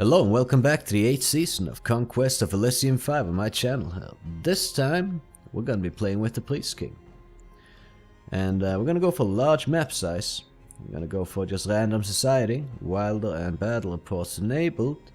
Hello and welcome back to the 8th season of Conquest of Elysium 5 on my channel. This time we're going to be playing with the Priest King. And we're going to go for large map size. We're going to go for just random society, wilder and battle reports enabled.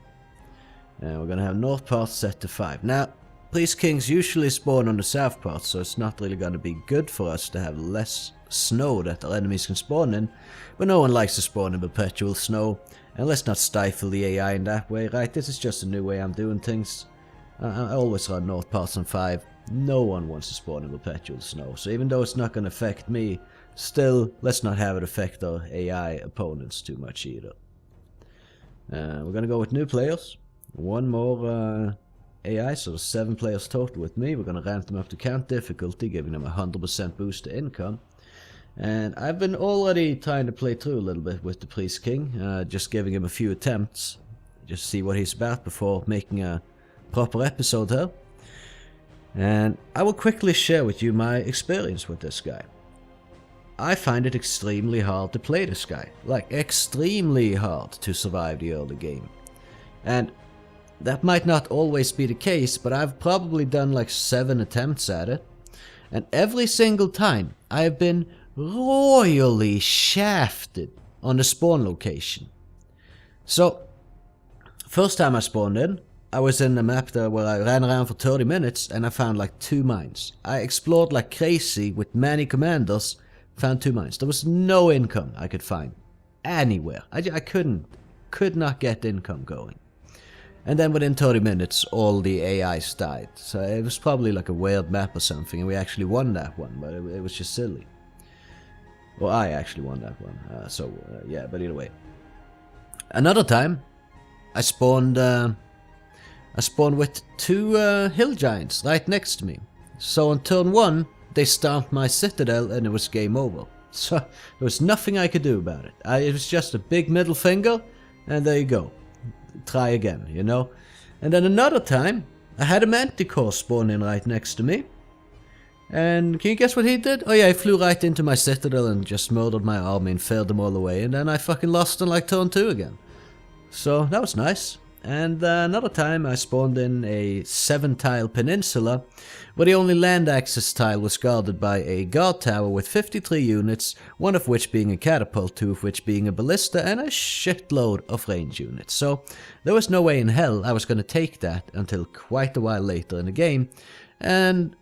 And we're going to have north part set to 5. Now, Priest Kings usually spawn on the south part, so it's not really going to be good for us to have less snow that our enemies can spawn in. But no one likes to spawn in perpetual snow. And let's not stifle the AI in that way, right? This is just a new way I'm doing things. I always run north parts on 5. No one wants to spawn in perpetual snow. So even though it's not going to affect me, still, let's not have it affect our AI opponents too much either. We're going to go with new players. One more AI, so there's 7 players total with me. We're going to ramp them up to count difficulty, giving them a 100% boost to income. And I've been already trying to play through a little bit with the Priest King, just giving him a few attempts, just to see what he's about before making a proper episode here. And I will quickly share with you my experience with this guy. I find it extremely hard to play this guy, like extremely hard to survive the early game. And that might not always be the case, but I've probably done like 7 attempts at it. And every single time I have been royally shafted on the spawn location. So, first time I spawned in, I was in a map there where I ran around for 30 minutes and I found like 2 mines. I explored like crazy with many commanders, found 2 mines. There was no income I could find anywhere. I could not get income going. And then within 30 minutes, all the AIs died. So it was probably like a weird map or something, and we actually won that one, but it was just silly. Well, I actually won that one, yeah, but either way. Another time, I spawned with 2 hill giants right next to me. So on turn 1, they stomped my citadel and it was game over. So there was nothing I could do about it. It was just a big middle finger, and there you go. Try again, you know. And then another time, I had a manticore spawn in right next to me. And can you guess what he did? Oh yeah, he flew right into my citadel and just murdered my army and failed them all away. And then I fucking lost on like turn 2 again. So that was nice. And another time I spawned in a 7-tile peninsula where the only land access tile was guarded by a guard tower with 53 units, one of which being a catapult, 2 of which being a ballista, and a shitload of range units. So there was no way in hell I was going to take that until quite a while later in the game, and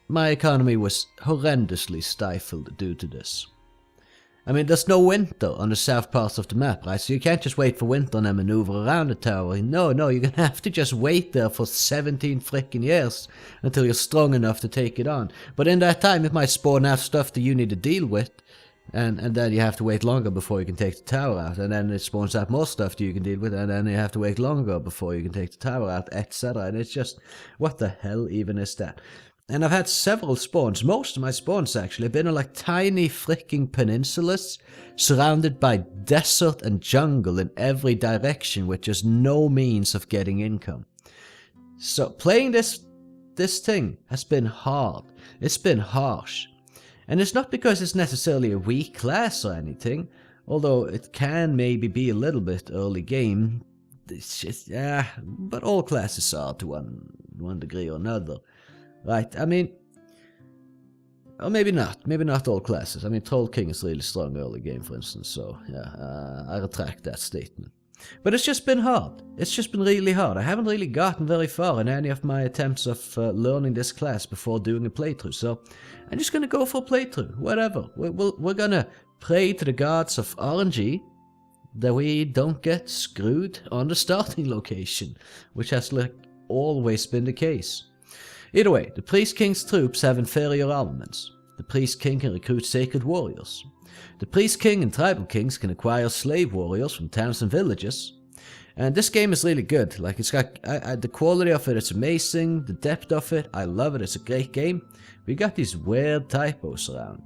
my economy was horrendously stifled due to this. I mean, there's no winter on the south part of the map, right? So you can't just wait for winter and then maneuver around the tower. No, you're gonna have to just wait there for 17 frickin' years until you're strong enough to take it on. But in that time, it might spawn out stuff that you need to deal with, and then you have to wait longer before you can take the tower out. And then it spawns out more stuff that you can deal with, and then you have to wait longer before you can take the tower out, etc. And it's just, what the hell even is that? And I've had several spawns. Most of my spawns actually have been on like tiny freaking peninsulas surrounded by desert and jungle in every direction with just no means of getting income. So playing this thing has been hard. It's been harsh. And it's not because it's necessarily a weak class or anything, although it can maybe be a little bit early game. It's just, yeah, but all classes are to one degree or another. Right, I mean, or maybe not all classes. I mean, Troll King is really strong early game, for instance, so yeah, I retract that statement. But it's just been hard. It's just been really hard. I haven't really gotten very far in any of my attempts of learning this class before doing a playthrough, so I'm just gonna go for a playthrough, whatever. We're gonna pray to the gods of RNG that we don't get screwed on the starting location, which has like always been the case. Either way, the Priest King's troops have inferior armaments. The Priest King can recruit sacred warriors. The Priest King and tribal kings can acquire slave warriors from towns and villages. And this game is really good. Like, it's got the quality of it, it's amazing. The depth of it, I love it. It's a great game. We got these weird typos around.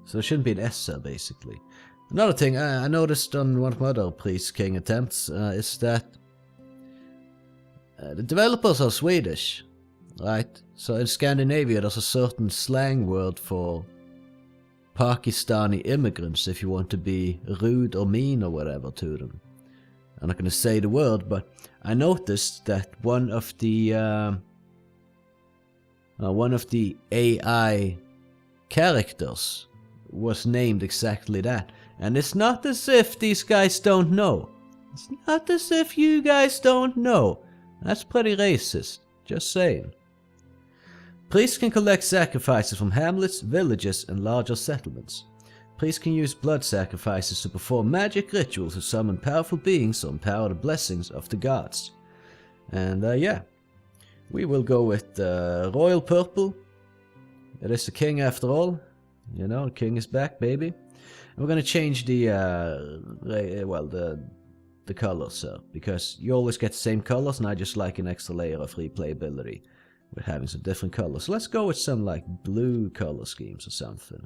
So it shouldn't be an S there, basically. Another thing I noticed on one of my other Priest King attempts is that the developers are Swedish, right? So in Scandinavia there's a certain slang word for Pakistani immigrants if you want to be rude or mean or whatever to them. I'm not going to say the word, but I noticed that one of the AI characters was named exactly that. And it's not as if these guys don't know. It's not as if you guys don't know. That's pretty racist. Just saying. Priests can collect sacrifices from hamlets, villages, and larger settlements. Priests can use blood sacrifices to perform magic rituals to summon powerful beings or empower the blessings of the gods. And yeah, we will go with royal purple. It is the king after all. You know, the king is back, baby. And we're gonna change the colors, because you always get the same colors, and I just like an extra layer of replayability with having some different colors. So let's go with some like blue color schemes or something.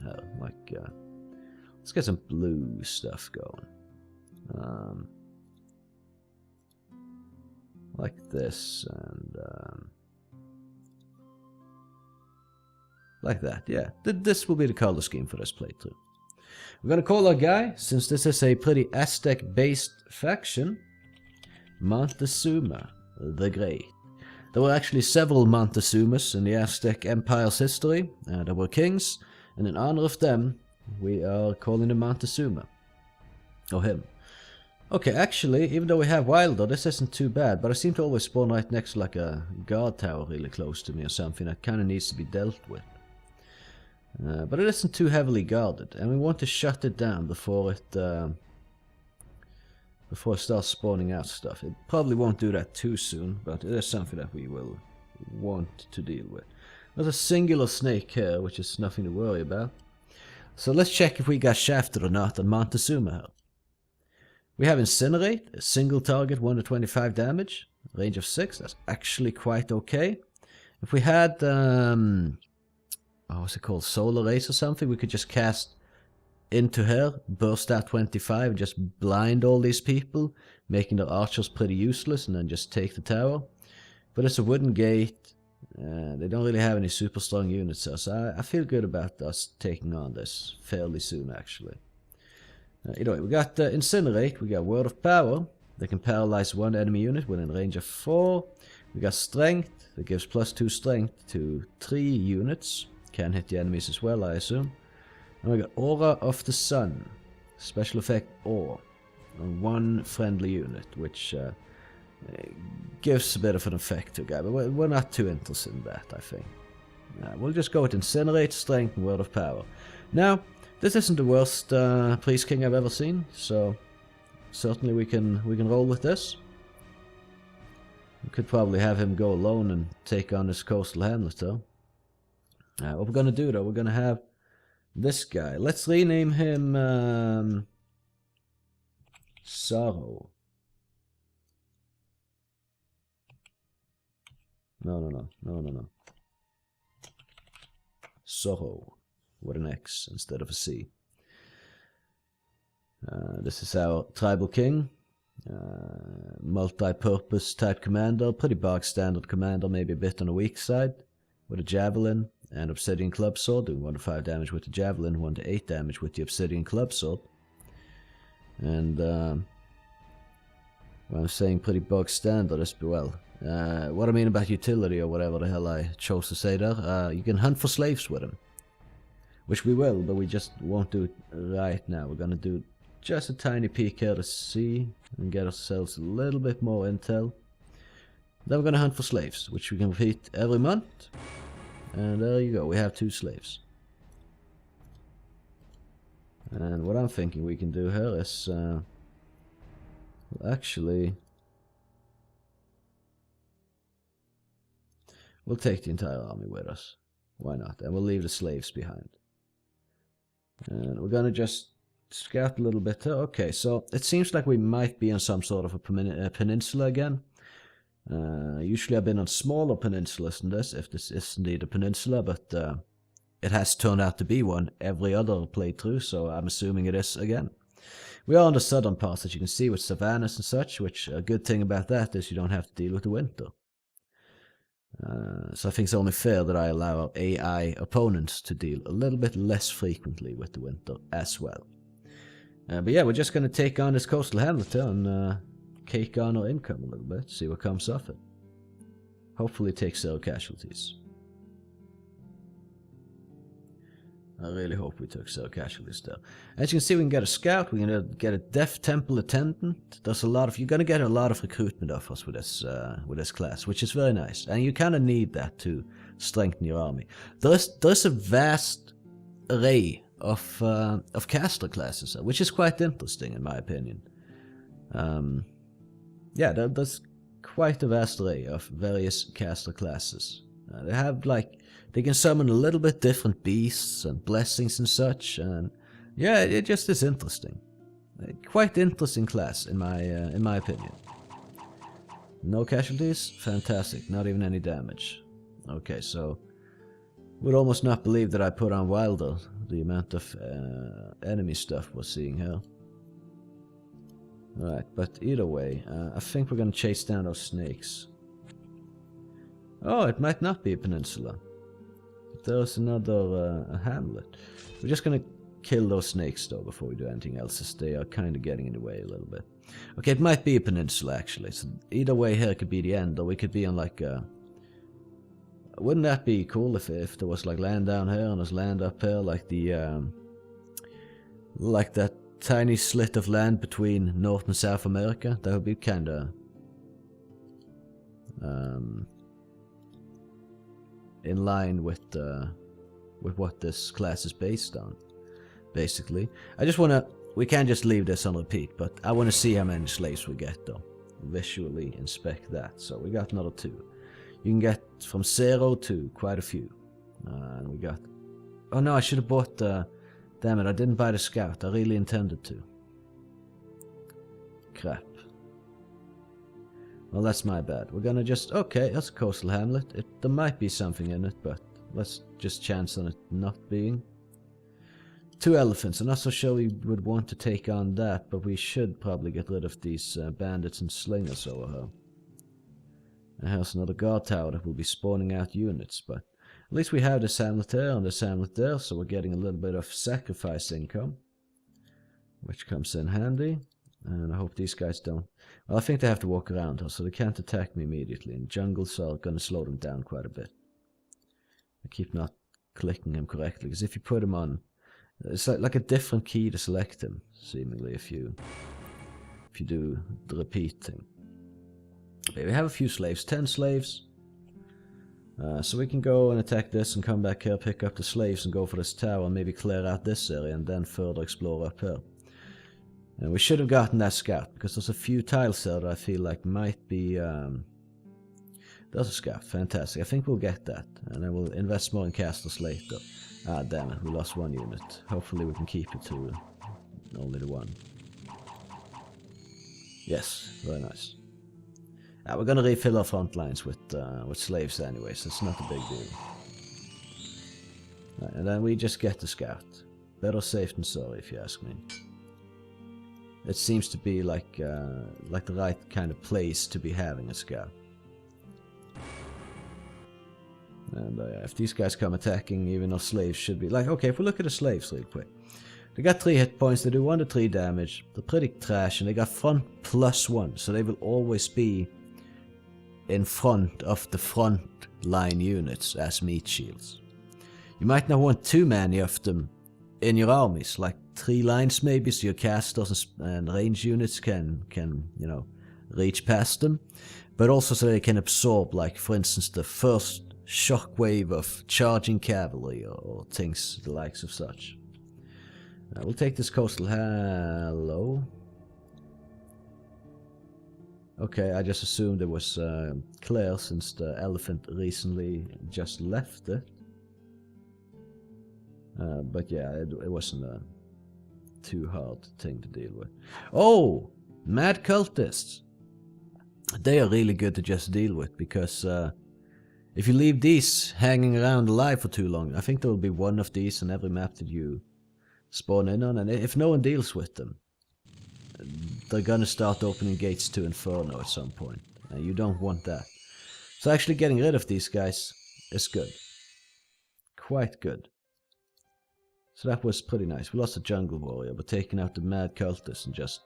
Let's get some blue stuff going. Like this and like that. Yeah, this will be the color scheme for this playthrough. We're gonna call our guy, since this is a pretty Aztec-based faction, Montezuma the Great. There were actually several Montezumas in the Aztec Empire's history. There were kings, and in honor of them, we are calling him Montezuma. Or him. Okay, actually, even though we have Wilder, this isn't too bad, but I seem to always spawn right next to like a guard tower really close to me or something that kind of needs to be dealt with. But it isn't too heavily guarded, and we want to shut it down before it starts spawning out stuff. It probably won't do that too soon, but it is something that we will want to deal with. There's a singular snake here, which is nothing to worry about. So let's check if we got shafted or not on Montezuma here. We have Incinerate, a single target, 1 to 25 damage, range of 6, that's actually quite okay. If we had, what's it called, Solar Race or something, we could just cast into her, burst out 25, and just blind all these people, making their archers pretty useless, and then just take the tower. But it's a wooden gate, they don't really have any super strong units there, so I feel good about us taking on this fairly soon, actually. Anyway, we got Incinerate, we got Word of Power, they can paralyze one enemy unit within range of 4. We got Strength, that gives +2 strength to 3 units, can hit the enemies as well, I assume. And we got Aura of the Sun, special effect Aura, on 1 friendly unit, which gives a bit of an effect to a guy, but we're not too interested in that, I think. We'll just go with Incinerate, Strength, and Word of Power. Now, this isn't the worst Priest King I've ever seen, so certainly we can roll with this. We could probably have him go alone and take on this coastal hamlet, though. What we're gonna do, though, we're gonna have this guy. Let's rename him Sorrow. No. Sorrow with an X instead of a C. This is our tribal king. Multi-purpose type commander. Pretty bog standard commander, maybe a bit on the weak side. With a javelin and obsidian club sword, doing 1 to 5 damage with the javelin, 1 to 8 damage with the obsidian club sword. And when I'm saying pretty bog standard, is well, what I mean about utility or whatever the hell I chose to say there, you can hunt for slaves with him, which we will, but we just won't do it right now. We're gonna do just a tiny peek here to see and get ourselves a little bit more intel. Then we're gonna hunt for slaves, which we can repeat every month. And there you go, we have 2 slaves. And what I'm thinking we can do here is, actually, we'll take the entire army with us. Why not? And we'll leave the slaves behind. And we're gonna just scout a little bit here. Okay, so it seems like we might be on some sort of a peninsula again. Usually I've been on smaller peninsulas than this, if this is indeed a peninsula, but it has turned out to be one every other playthrough, so I'm assuming it is again. We are on the southern parts, as you can see, with savannas and such, which a good thing about that is you don't have to deal with the winter. So I think it's only fair that I allow our AI opponents to deal a little bit less frequently with the winter as well. But yeah, we're just going to take on this coastal hamlet and cake on our income a little bit, see what comes of it. Hopefully take 0 casualties. I really hope we took 0 casualties there. As you can see, we can get a scout, we can get a death temple attendant. There's a lot of, you're gonna get a lot of recruitment offers with this class, which is very nice. And you kind of need that to strengthen your army. There's a vast array of caster classes, which is quite interesting in my opinion. Yeah, there's quite a vast array of various caster classes. They have they can summon a little bit different beasts and blessings and such, and yeah, it just is interesting. Quite interesting class in my opinion. No casualties, fantastic. Not even any damage. Okay, so would almost not believe that I put on Wilder. The amount of enemy stuff we're seeing here. Alright, but either way, I think we're gonna chase down those snakes. Oh, it might not be a peninsula. There's another hamlet. We're just gonna kill those snakes though before we do anything else, as they are kind of getting in the way a little bit. Okay, it might be a peninsula actually. So either way here could be the end, or we could be on like a... Wouldn't that be cool if there was like land down here and there's land up here, like the like that tiny slit of land between North and South America? That would be kind of in line with what this class is based on, basically. I just want to... We can't just leave this on repeat, but I want to see how many slaves we get though. Visually inspect that. So we got another 2. You can get from 0 to quite a few. And we got... Oh no, I should have bought the... Damn it, I didn't buy the scout. I really intended to. Crap. Well, that's my bad. We're gonna just... Okay, that's a coastal hamlet. There might be something in it, but let's just chance on it not being. 2 elephants. I'm not so sure we would want to take on that, but we should probably get rid of these bandits and slingers over here. And here's another guard tower that will be spawning out units, but at least we have this hamlet here and this hamlet there, so we're getting a little bit of sacrifice income, which comes in handy. And I hope these guys don't... Well, I think they have to walk around here, so they can't attack me immediately, and jungles are going to slow them down quite a bit. I keep not clicking him correctly, because if you put him on... It's like a different key to select him, seemingly, if you do the repeat thing. Okay, we have a few slaves, 10 slaves. So we can go and attack this and come back here, pick up the slaves and go for this tower, and maybe clear out this area and then further explore up here. And we should have gotten that scout, because there's a few tiles there that I feel like might be... There's a scout, fantastic. I think we'll get that, and then we'll invest more in casters later. Ah, damn it, we lost 1 unit. Hopefully we can keep it to only the 1. Yes, very nice. We're gonna refill our front lines with slaves anyway, so it's not a big deal. Right, and then we just get the scout. Better safe than sorry, if you ask me. It seems to be like the right kind of place to be having a scout. And if these guys come attacking, even our slaves should be... Like, okay, if we look at the slaves real quick. They got 3 hit points, they do 1 to 3 damage. They're pretty trash, and they got front +1, so they will always be in front of the front line units as meat shields. You might not want too many of them in your armies, like 3 lines maybe, so your casters and range units can you know, reach past them. But also so they can absorb, like, for instance, the first shockwave of charging cavalry or things the likes of such. We'll take this coastal... Hello? Okay, I just assumed it was clear since the elephant recently just left it. But yeah, it wasn't a too hard thing to deal with. Oh! Mad cultists! They are really good to just deal with, because if you leave these hanging around alive for too long, I think there will be 1 of these on every map that you spawn in on, and if no one deals with them, they're gonna start opening gates to Inferno at some point. You don't want that. So actually getting rid of these guys is good. Quite good. So that was pretty nice. We lost a jungle warrior, but taking out the mad cultists and just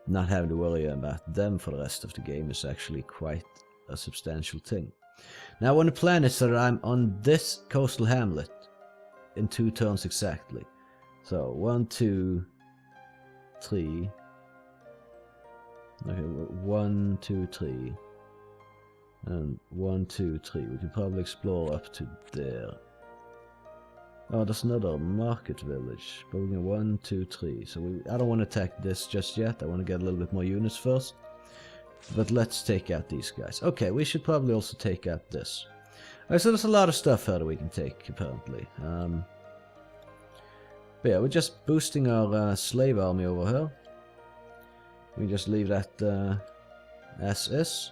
not having to worry about them for the rest of the game is actually quite a substantial thing. Now on the plan is that I'm on this coastal hamlet in 2 turns exactly. So 1, 2, 3. Okay, 1, 2, 3. And 1, 2, 3. We can probably explore up to there. Oh, there's another market village. But we can 1, 2, 3. So I don't want to attack this just yet. I want to get a little bit more units first. But let's take out these guys. Okay, we should probably also take out this. Alright, so there's a lot of stuff here that we can take, apparently. But yeah, we're just boosting our slave army over here. We just leave that as is.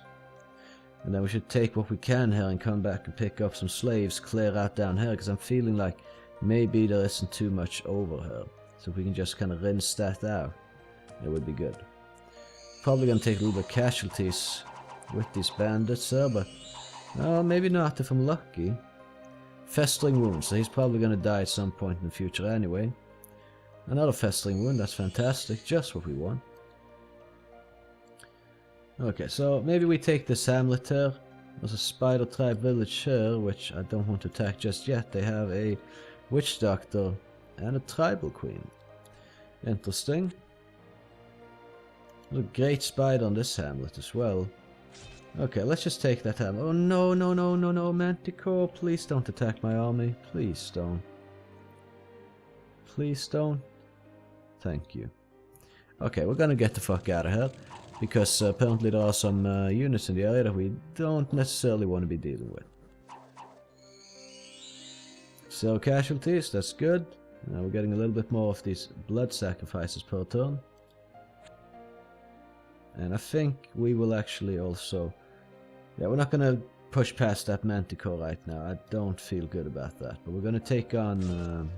And then we should take what we can here and come back and pick up some slaves, clear out down here, because I'm feeling like maybe there isn't too much over here. So if we can just kind of rinse that out, it would be good. Probably going to take a little bit of casualties with these bandits here, but maybe not if I'm lucky. Festering wound, so he's probably going to die at some point in the future anyway. Another festering wound, that's fantastic, just what we want. Okay, so maybe we take this hamlet here. There's a spider tribe village here, which I don't want to attack just yet. They have a witch doctor and a tribal queen. Interesting. There's a great spider on this hamlet as well. Okay, let's just take that hamlet. Oh no, no, no, no, no, Manticore, please don't attack my army. Please don't. Please don't. Thank you. Okay, we're gonna get the fuck out of here. Because apparently there are some units in the area that we don't necessarily want to be dealing with. So casualties, that's good. We're getting a little bit more of these blood sacrifices per turn. And I think we will actually also... Yeah, we're not going to push past that Manticore right now. I don't feel good about that. But we're going to take on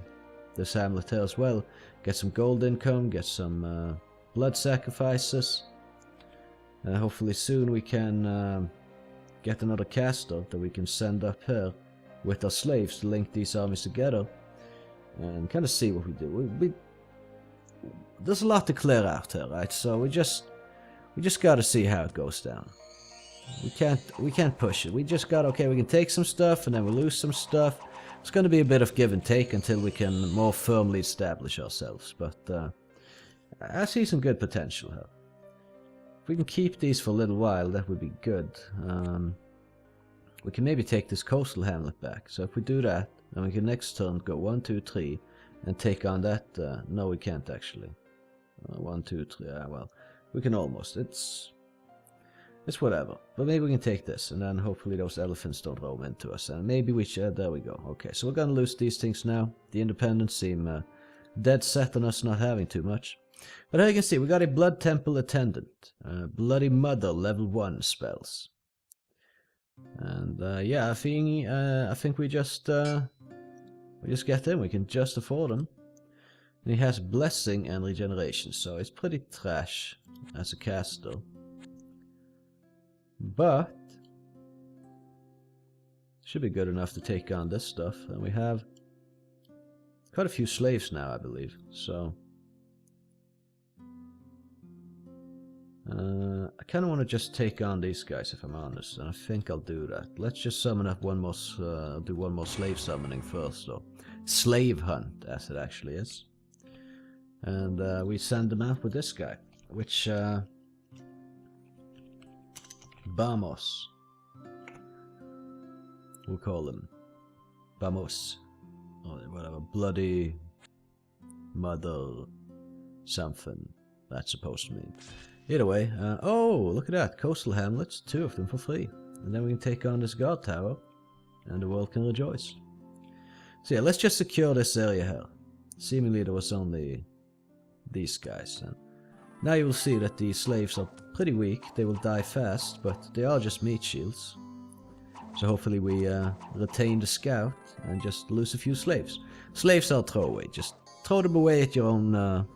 this hamlet here as well. Get some gold income, get some blood sacrifices. Hopefully soon we can get another caster that we can send up here with our slaves to link these armies together and kind of see what we do. There's a lot to clear out here, right? So we just got to see how it goes down. We can't push it. We just got, okay, we can take some stuff and then we lose some stuff. It's going to be a bit of give and take until we can more firmly establish ourselves. But I see some good potential here. If we can keep these for a little while, that would be good. We can maybe take this coastal hamlet back. So if we do that, then we can next turn go 1, 2, 3 and take on that. No, we can't actually. 1, 2, 3. Well, we can almost. It's whatever. But maybe we can take this, and then hopefully those elephants don't roam into us. And maybe we should. There we go. Okay, so we're gonna lose these things now. The independents seem dead set on us not having too much. But as you can see, we got a Blood Temple Attendant, Bloody Mother level 1 spells, and yeah, I think we just get them. We can just afford them. And he has Blessing and Regeneration, so it's pretty trash as a caster, but should be good enough to take on this stuff. And we have quite a few slaves now, I believe. So. I kind of want to just take on these guys, if I'm honest, and I think I'll do that. Let's just summon up one more, do one more slave summoning first, though. Slave hunt, as it actually is. And we send them out with this guy, which, Vamos. We'll call him Vamos, or whatever, Bloody Mother something that's supposed to mean. Either way, oh, look at that, coastal hamlets, 2 of them for free. And then we can take on this guard tower, and the world can rejoice. So yeah, let's just secure this area here. Seemingly there was only these guys. And now you will see that the slaves are pretty weak, they will die fast, but they are just meat shields. So hopefully we retain the scout and just lose a few slaves. Slaves are throwaway, just throw them away at your own...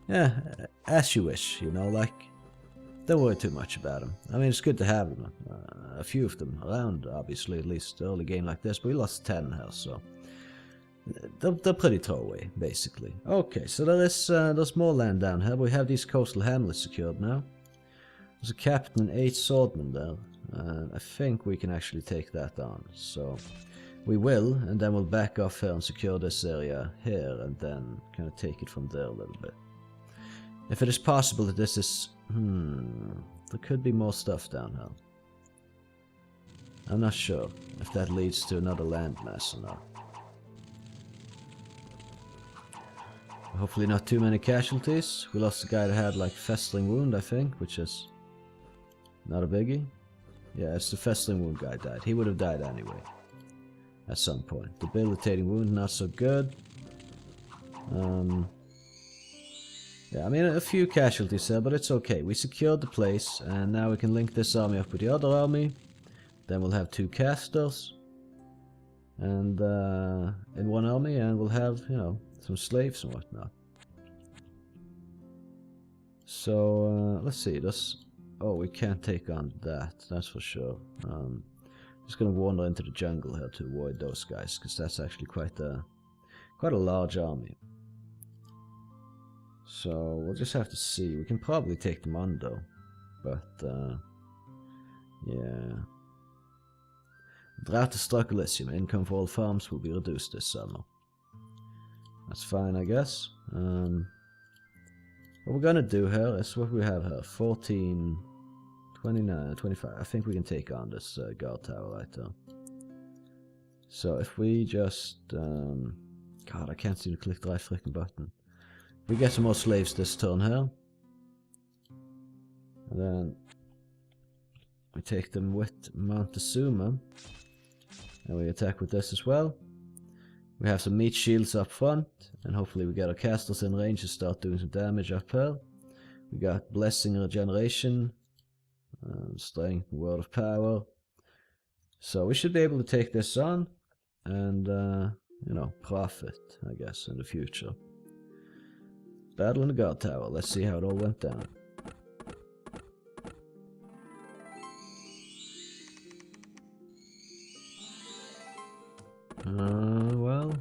yeah, as you wish, you know, like, don't worry too much about them. I mean, it's good to have them. a few of them around, obviously, at least early game like this, but we lost 10 health, so they're pretty throwaway, basically. Okay, so there's more land down here. We have these coastal hamlets secured now. There's a captain and 8 swordmen there. I think we can actually take that on, so we will, and then we'll back off here and secure this area here, and then kind of take it from there a little bit. If it is possible that this is... there could be more stuff down here. I'm not sure if that leads to another landmass or not. Hopefully not too many casualties. We lost a guy that had like festering wound, I think, which is not a biggie. Yeah, it's the festering wound guy died. He would have died anyway. At some point. Debilitating wound, not so good. Yeah, I mean a few casualties there, but it's okay. We secured the place, and now we can link this army up with the other army. Then we'll have 2 casters. And in one army, and we'll have, you know, some slaves and whatnot. So let's see. Oh, we can't take on that. That's for sure. Just gonna wander into the jungle here to avoid those guys, because that's actually quite a large army. So we'll just have to see. We can probably take them on though, but yeah. Drought to Scourge Elysium. Income for all farms will be reduced this summer. That's fine, I guess. What we're gonna do here is what we have here: 14, 29, 25. I think we can take on this guard tower right there. So if we just... God, I can't seem to click the right freaking button. We get some more slaves this turn here. And then we take them with Montezuma. And we attack with this as well. We have some meat shields up front. And hopefully we get our casters in range and start doing some damage up here. We got Blessing and Regeneration. Strength and Word of Power. So we should be able to take this on. And, you know, profit, I guess, in the future. Battle in the guard tower. Let's see how it all went down. Well,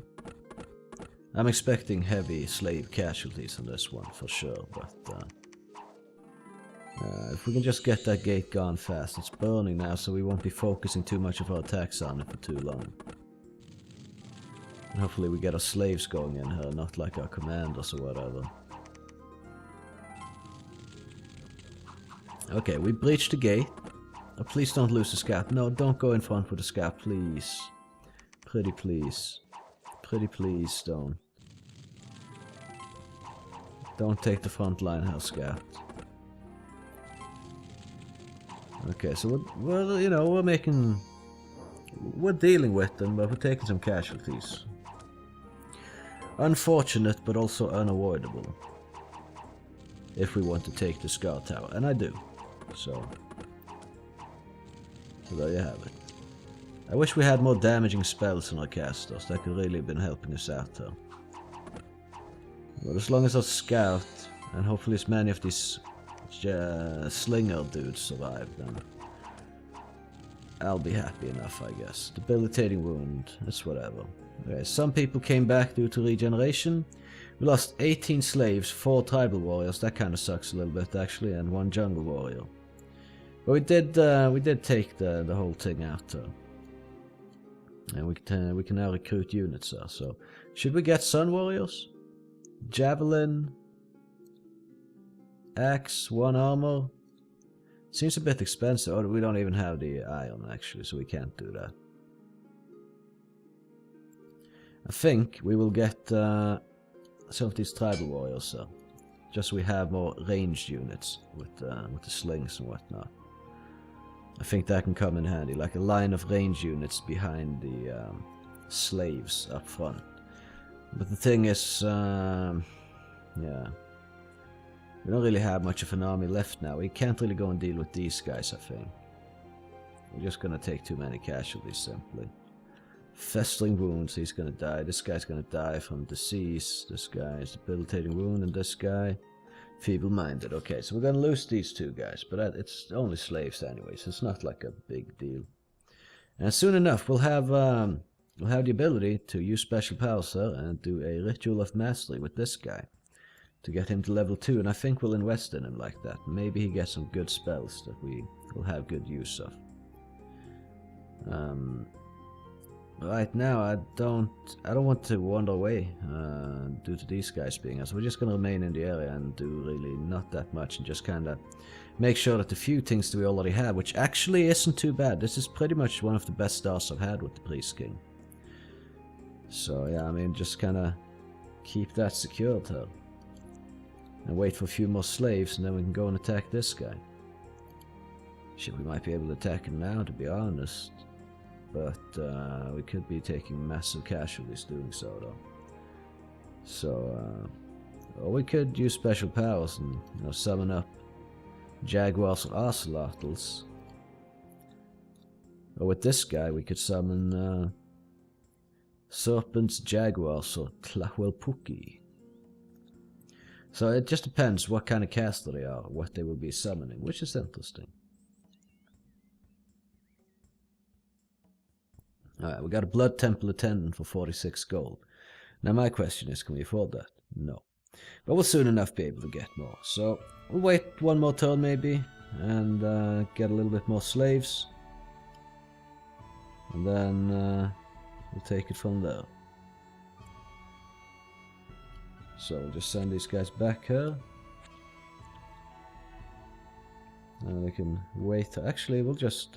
I'm expecting heavy slave casualties on this one for sure, but if we can just get that gate gone fast. It's burning now, so we won't be focusing too much of our attacks on it for too long. And hopefully we get our slaves going in here, not like our commanders or whatever. Okay, we breached the gate. Oh, please don't lose the scout. No, don't go in front with the scout, please. Pretty please. Pretty please, don't. Don't take the front line, Hell Scout. Okay, so we're you know, we're dealing with them, but we're taking some casualties. Unfortunate, but also unavoidable. If we want to take the Scar Tower, and I do. So there you have it. I wish we had more damaging spells on our casters. That could really have been helping us out though. But as long as our scout, and hopefully as many of these slinger dudes survive, then I'll be happy enough, I guess. Debilitating wound, that's whatever. Okay, some people came back due to regeneration. We lost 18 slaves, 4 tribal warriors. That kind of sucks a little bit actually, and 1 jungle warrior. But we did take the whole thing out though. And we can now recruit units there. So should we get Sun Warriors? Javelin, Axe, 1 armor. Seems a bit expensive. Oh, we don't even have the iron actually, so we can't do that. I think we will get some of these tribal warriors though. Just so we have more ranged units with the slings and whatnot. I think that can come in handy, like a line of range units behind the slaves up front. But the thing is, yeah, we don't really have much of an army left now. We can't really go and deal with these guys, I think. We're just gonna take too many casualties, simply. Festering wounds, he's gonna die. This guy's gonna die from disease. This guy is debilitating wound, and this guy. Feeble-minded. Okay, so we're gonna lose these two guys, but it's only slaves anyway, so it's not like a big deal. And soon enough, we'll have the ability to use special powers here and do a ritual of mastery with this guy to get him to level 2, and I think we'll invest in him like that. Maybe he gets some good spells that we will have good use of. Right now, I don't want to wander away due to these guys being us. We're just gonna remain in the area and do really not that much, and just kind of make sure that the few things that we already have, which actually isn't too bad. This is pretty much one of the best starts I've had with the Priest King. So yeah, I mean, just kind of keep that secured here. And wait for a few more slaves, and then we can go and attack this guy. Shit, we might be able to attack him now, to be honest. But we could be taking massive casualties doing so, though. So, or we could use special powers and, you know, summon up jaguars or ocelotls. Or with this guy, we could summon serpents, jaguars, or tlahwelpuki. So it just depends what kind of caster they are, what they will be summoning, which is interesting. Alright, we got a Blood Temple Attendant for 46 gold. Now my question is, can we afford that? No. But we'll soon enough be able to get more. So we'll wait one more turn maybe, and get a little bit more slaves. And then we'll take it from there. So we'll just send these guys back here. And they can wait. Actually, we'll just...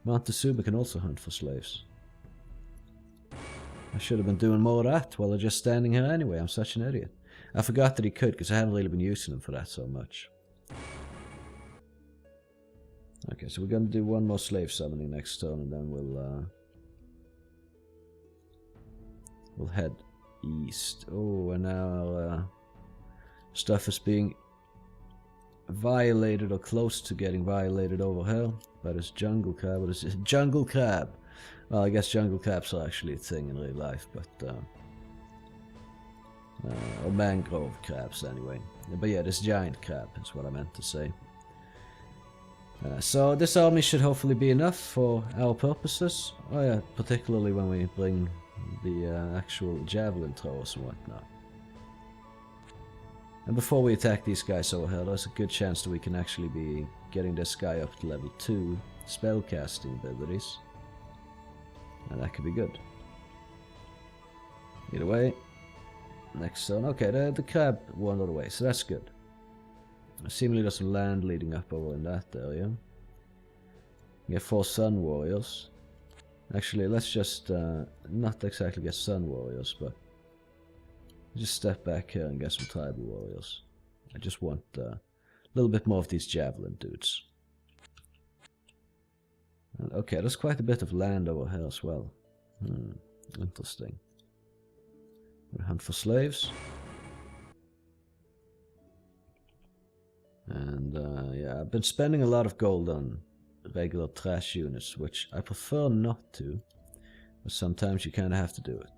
Montezuma can also hunt for slaves. I should have been doing more of that while they're just standing here anyway. I'm such an idiot. I forgot that he could, because I haven't really been using him for that so much. Okay, so we're going to do one more slave summoning next turn, and then we'll head east. Oh, and now our stuff is being violated or close to getting violated over here by this jungle crab. What is it? Jungle crab. Well, I guess jungle crabs are actually a thing in real life, but or mangrove crabs anyway. But yeah, this giant crab is what I meant to say. So this army should hopefully be enough for our purposes. Oh yeah, particularly when we bring the actual javelin throwers and whatnot. And before we attack these guys over here, there's a good chance that we can actually be getting this guy up to level 2 spellcasting abilities. And that could be good. Either way, next zone. Okay, the crab wandered away, so that's good. Seemingly there's some land leading up over in that area. We get 4 sun warriors. Actually, let's just not exactly get sun warriors, but just step back here and get some tribal warriors. I just want a little bit more of these javelin dudes. And, okay, there's quite a bit of land over here as well. Interesting. We hunt for slaves. And yeah, I've been spending a lot of gold on regular trash units, which I prefer not to, but sometimes you kind of have to do it.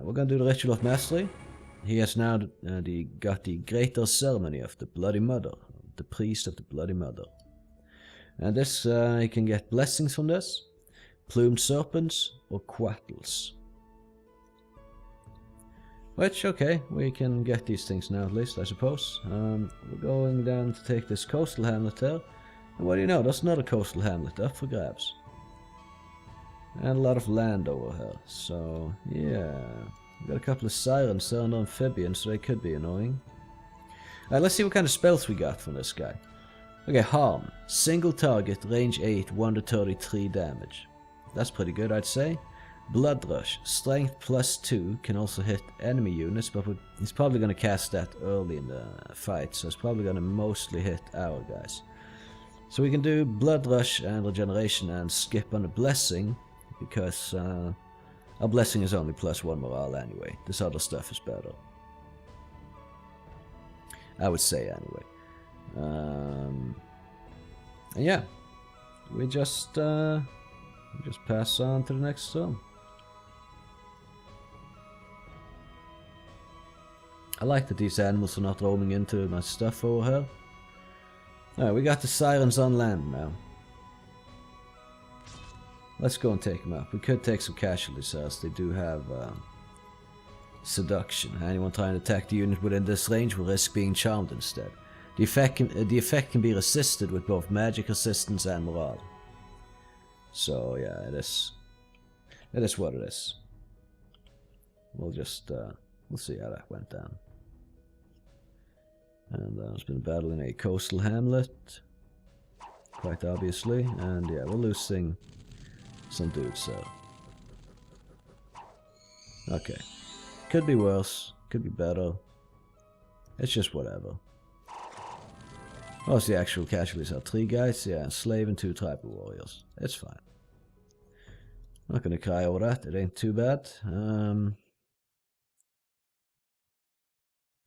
We're going to do the Ritual of Mastery. He has now got the Greater Ceremony of the Bloody Mother, the Priest of the Bloody Mother. And this, he can get blessings from this, Plumed Serpents, or Quattles. Which, okay, we can get these things now at least, I suppose. We're going down to take this coastal hamlet here. And what do you know, there's another coastal hamlet up for grabs. And a lot of land over here, so yeah. We've got a couple of Sirens there and amphibians, so they could be annoying. Alright, let's see what kind of spells we got from this guy. Okay, Harm. Single target, range 8, 1 to 33 damage. That's pretty good, I'd say. Blood Rush. Strength +2, can also hit enemy units, but he's probably going to cast that early in the fight, so it's probably going to mostly hit our guys. So we can do Blood Rush and Regeneration and skip on the Blessing, because our Blessing is only +1 morale anyway. This other stuff is better. I would say anyway. And yeah, we just pass on to the next turn. I like that these animals are not roaming into my stuff over here. Alright, we got the Sirens on land now. Let's go and take them out. We could take some casualties as they do have seduction. Anyone trying to attack the unit within this range will risk being charmed instead. The effect can be resisted with both magic resistance and morale. So yeah, it is what it is. We'll just we'll see how that went down. And there's been a battle in a coastal hamlet, quite obviously, and yeah, we're losing some dudes. So okay, could be worse, could be better. It's just whatever. Most of the actual casualties are 3 guys, yeah, a slave and 2 tribal warriors. It's fine. I'm not gonna cry over that, it ain't too bad.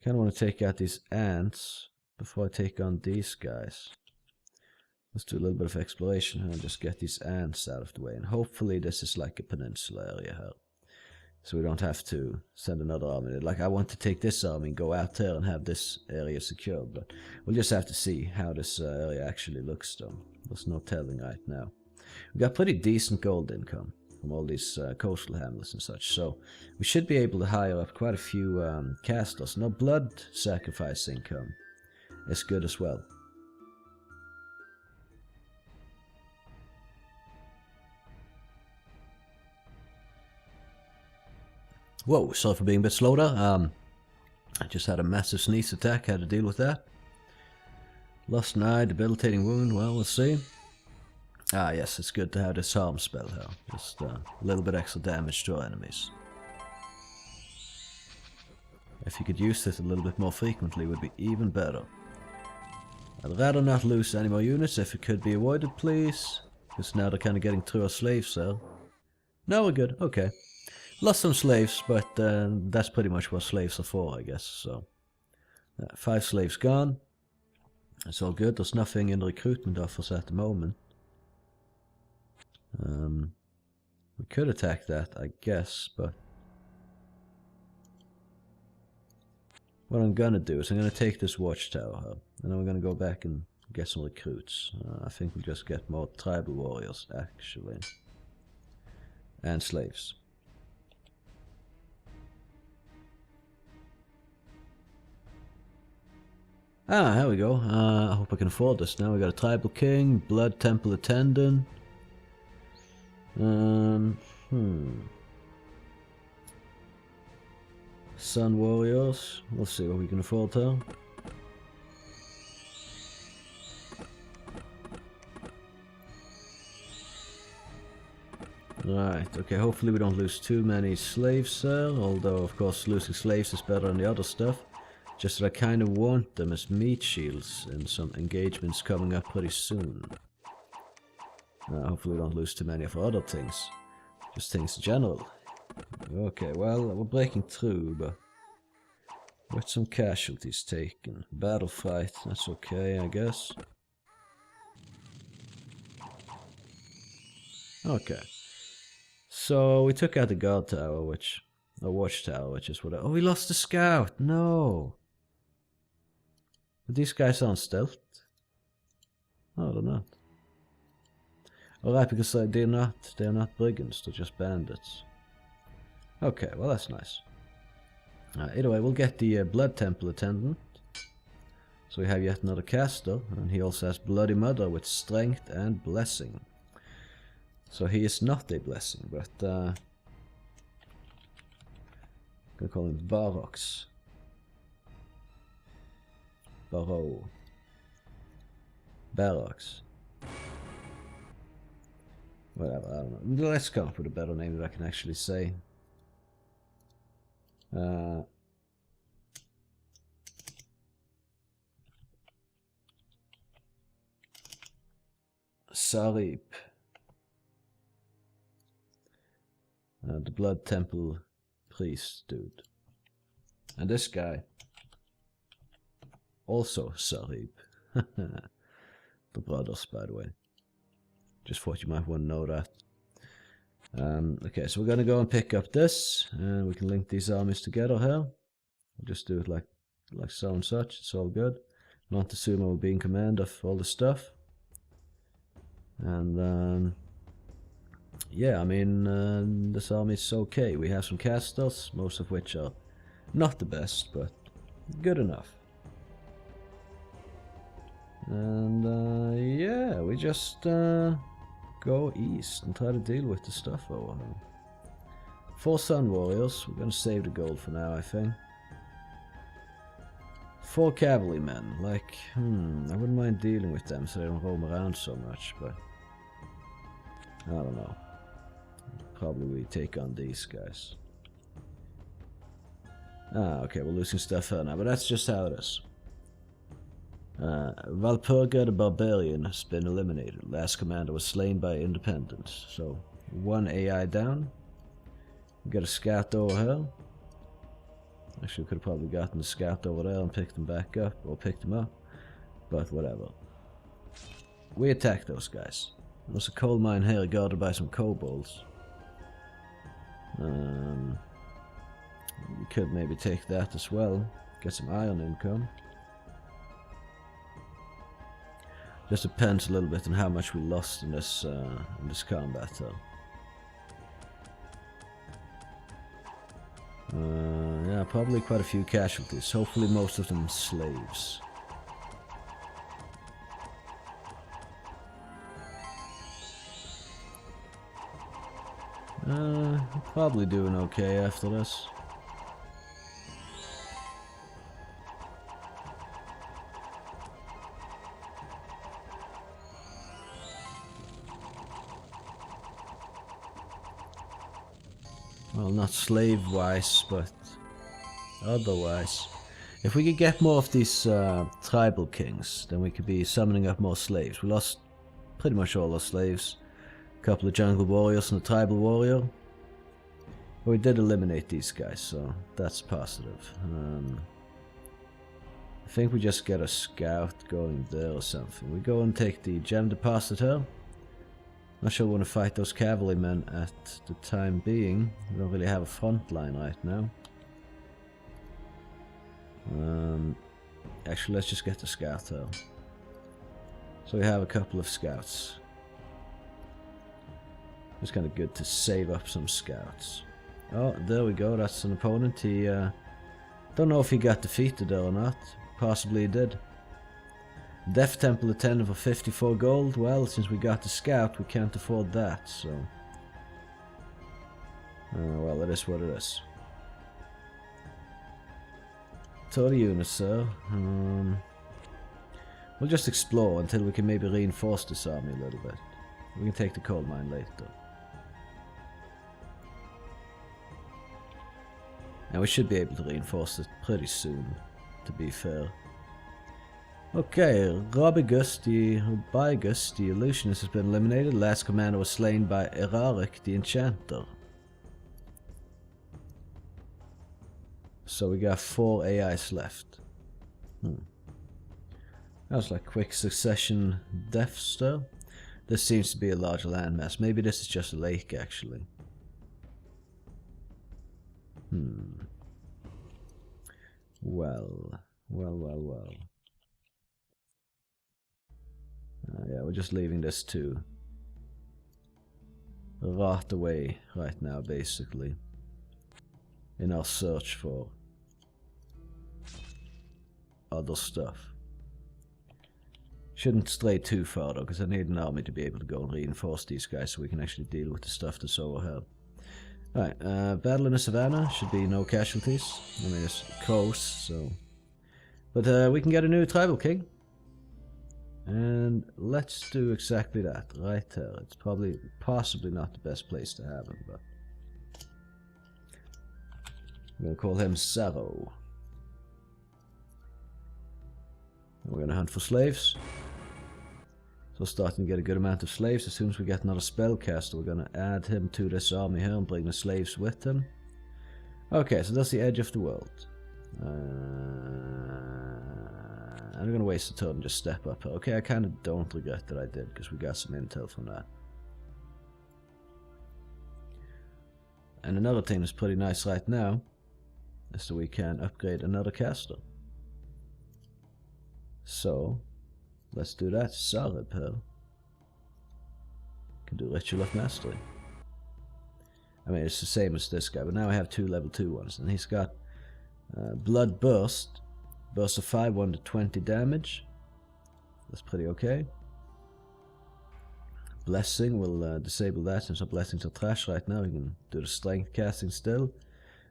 Kinda wanna take out these ants before I take on these guys. Let's do a little bit of exploration and just get these ants out of the way. And hopefully this is like a peninsula area here. So we don't have to send another army. Like, I want to take this army and go out there and have this area secured, but we'll just have to see how this area actually looks though. There's no telling right now. We got pretty decent gold income from all these coastal hamlets and such, so we should be able to hire up quite a few casters. No blood sacrifice income is good as well. Whoa, sorry for being a bit slow there. I just had a massive sneeze attack, had to deal with that. Lost an eye, debilitating wound, well, we'll see. Ah yes, it's good to have this harm spell here. Just a little bit extra damage to our enemies. If you could use this a little bit more frequently, it would be even better. I'd rather not lose any more units if it could be avoided, please. Because now they're kind of getting through our slave cell. No, we're good, okay. Lost some slaves, but that's pretty much what slaves are for, I guess. So, 5 slaves gone. It's all good. There's nothing in the recruitment offers at the moment. We could attack that, I guess, but what I'm gonna do is I'm gonna take this watchtower, and then we're gonna go back and get some recruits. I think we'll just get more tribal warriors, actually, and slaves. Ah, here we go. I hope I can afford this now. We got a tribal king, blood temple attendant. Sun warriors. We'll see what we can afford here. Right, okay, hopefully we don't lose too many slaves there, although of course losing slaves is better than the other stuff. Just that I kind of want them as meat shields in some engagements coming up pretty soon. Hopefully we don't lose too many of our other things. Just things in general. Okay, well, we're breaking through, but with some casualties taken. Battle fight, that's okay, I guess. Okay. So we took out the guard tower, which... a watchtower, which is what I... Oh, we lost the scout! No! But these guys aren't stealth. Oh, they're not. Alright, because they're not brigands, they're just bandits. Okay, well that's nice. Either way, we'll get the blood temple attendant. So we have yet another caster, and he also has Bloody Mother with strength and blessing. So he is not a blessing, but I'm gonna call him Barox. Barox. Whatever, I don't know. Let's come up with a better name that I can actually say. Sarip. The Blood Temple priest dude. And this guy. Also Sarip. The brothers, by the way. Just thought you might want to know that. Okay, so we're going to go and pick up this. And we can link these armies together here. We'll just do it like so and such. It's all good. Montezuma will be in command of all the stuff. And yeah, I mean, this army's okay. We have some castles, most of which are not the best, but good enough. And yeah, we just go east and try to deal with the stuff over here. 4 Sun Warriors. We're gonna save the gold for now, I think. 4 cavalrymen. Like, I wouldn't mind dealing with them so they don't roam around so much, but I don't know. Probably we take on these guys. Okay, we're losing stuff here now, but that's just how it is. Valpurga the Barbarian has been eliminated. Last commander was slain by Independence. So, 1 AI down. We got a scout over here. Actually, we could have probably gotten the scout over there and picked him back up, or picked him up. But whatever. We attack those guys. There's a coal mine here guarded by some kobolds. We could maybe take that as well. Get some iron income. Just depends a little bit on how much we lost in this combat though. Yeah, probably quite a few casualties. Hopefully most of them slaves. Probably doing okay after this. Well, not slave-wise, but otherwise. If we could get more of these tribal kings, then we could be summoning up more slaves. We lost pretty much all our slaves. A couple of jungle warriors and a tribal warrior. But we did eliminate these guys, so that's positive. I think we just get a scout going there or something. We go and take the gem deposit here. Not sure we want to fight those cavalrymen at the time being. We don't really have a front line right now. Actually, let's just get the scout here. So we have a couple of scouts. It's kind of good to save up some scouts. Oh, there we go. That's an opponent. He, don't know if he got defeated or not. Possibly he did. Death Temple attendant for 54 gold. Well, since we got the scout, we can't afford that, so... well, it is what it is. To the units, sir. We'll just explore until we can maybe reinforce this army a little bit. We can take the coal mine later. And we should be able to reinforce it pretty soon, to be fair. Okay, Robigus the illusionist has been eliminated. Last commander was slain by Eraric the enchanter. So we got 4 AIs left. That was like quick succession deaths though. This seems to be a large landmass. Maybe this is just a lake actually. Well. Yeah, we're just leaving this to rot away right now, basically, in our search for other stuff. Shouldn't stray too far though, because I need an army to be able to go and reinforce these guys so we can actually deal with the stuff that's over here. Alright, battle in the savannah, should be no casualties. I mean, it's coast, so... But we can get a new tribal king. And let's do exactly that, right there. It's possibly not the best place to have him, but... I'm gonna call him Saro. We're gonna hunt for slaves. So we're starting to get a good amount of slaves. As soon as we get another spellcaster, we're gonna add him to this army here and bring the slaves with him. Okay, so that's the edge of the world. I'm gonna waste a turn and just step up here. Okay, I kind of don't regret that I did, because we got some intel from that. And another thing that's pretty nice right now is that we can upgrade another caster. So let's do that. Sareb here can do Ritual of Mastery. I mean, it's the same as this guy, but now I have 2 level 2 ones, and he's got Blood Burst. Burst of 5, 1 to 20 damage. That's pretty okay. Blessing will disable that since our blessings are trash right now. We can do the strength casting still.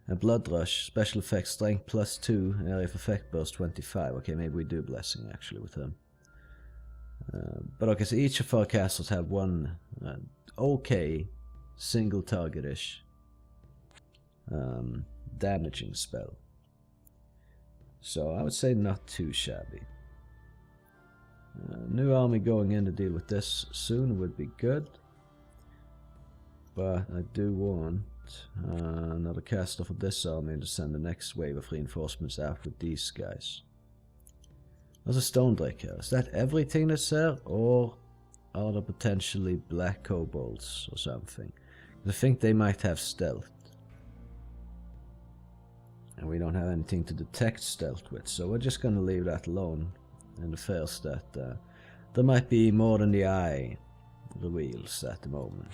And Blood Rush, special effect strength plus 2, area of effect burst 25. Okay, maybe we do blessing actually with him. But okay, so each of our castles have one okay single target-ish damaging spell. So I would say not too shabby. New army going in to deal with this soon would be good. But I do want another caster for this army to send the next wave of reinforcements out with these guys. There's a stone drake here. Is that everything that's there, or are there potentially black kobolds or something? I think they might have stealth. And we don't have anything to detect stealth with, so we're just gonna leave that alone. And the fears that there might be more than the eye reveals at the moment.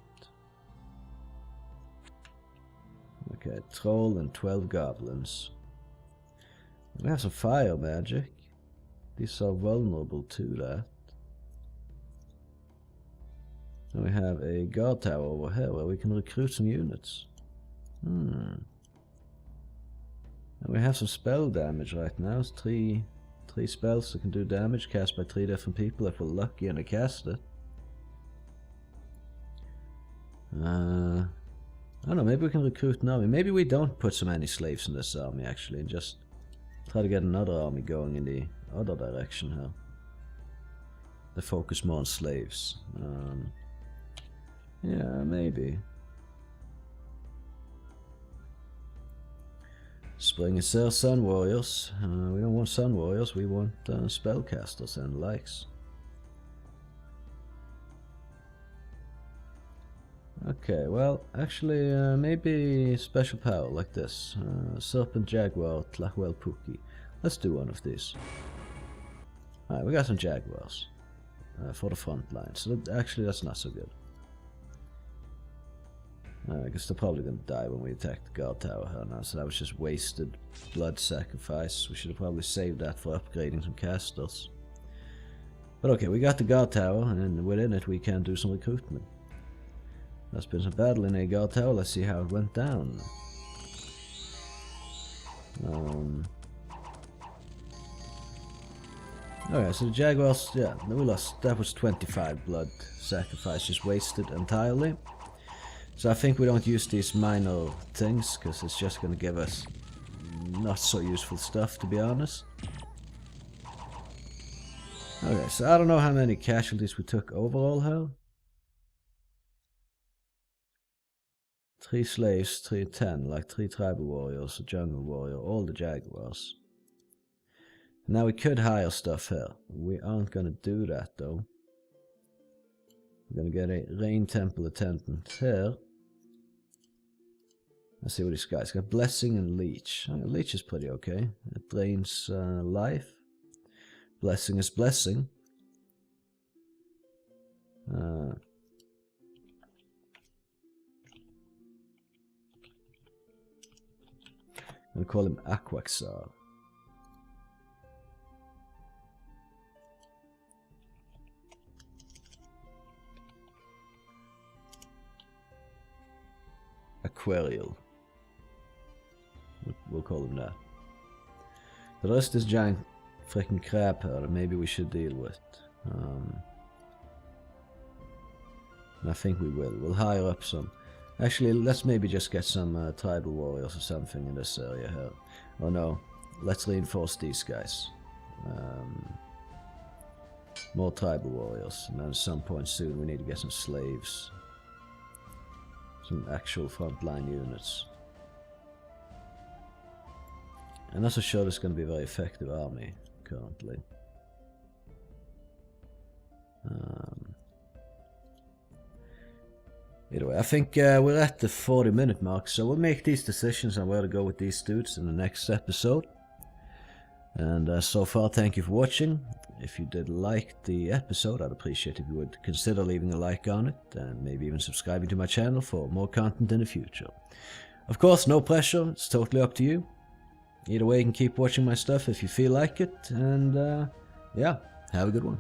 Okay, troll and 12 goblins. We have some fire magic. These are vulnerable to that. And we have a guard tower over here where we can recruit some units. And we have some spell damage right now. It's three spells that can do damage cast by 3 different people if we're lucky and they cast it. I don't know, maybe we can recruit an army. Maybe we don't put so many slaves in this army actually and just try to get another army going in the other direction here. They focus more on slaves. Yeah, maybe. Spring is there, Sun Warriors. We don't want Sun Warriors, we want spellcasters and the likes. Okay, well, actually, maybe special power like this. Serpent Jaguar, Tlachwell Pookie. Let's do one of these. Alright, we got some Jaguars for the front line, so actually that's not so good. I guess they're probably gonna die when we attack the guard tower here now, so that was just wasted blood sacrifice. We should have probably saved that for upgrading some casters. But okay, we got the guard tower, and within it we can do some recruitment. There's been some battle in a guard tower, let's see how it went down. Okay, so the Jaguars, yeah, we lost. That was 25 blood sacrifice, just wasted entirely. So I think we don't use these minor things, because it's just going to give us not so useful stuff, to be honest. Okay, so I don't know how many casualties we took overall here. 3 slaves, 3 10, like 3 tribal warriors, a jungle warrior, all the Jaguars. Now we could hire stuff here. We aren't going to do that though. We're going to get a rain temple attendant here. Let's see what this guy's got. Blessing and Leech. Leech is pretty okay. It drains life. Blessing is blessing. I'll call him Aquaxar. Aquarial. We'll call him that. The rest is giant freaking crap here that maybe we should deal with. And I think we will. We'll hire up some. Actually, let's maybe just get some tribal warriors or something in this area here. Oh no, let's reinforce these guys. More tribal warriors, and then at some point soon we need to get some slaves. Some actual frontline units. I'm not so sure this is going to be a very effective army currently. Either way, I think we're at the 40-minute mark, so we'll make these decisions on where to go with these dudes in the next episode. And so far, thank you for watching. If you did like the episode, I'd appreciate if you would consider leaving a like on it, and maybe even subscribing to my channel for more content in the future. Of course, no pressure, it's totally up to you. Either way, you can keep watching my stuff if you feel like it, and yeah, have a good one.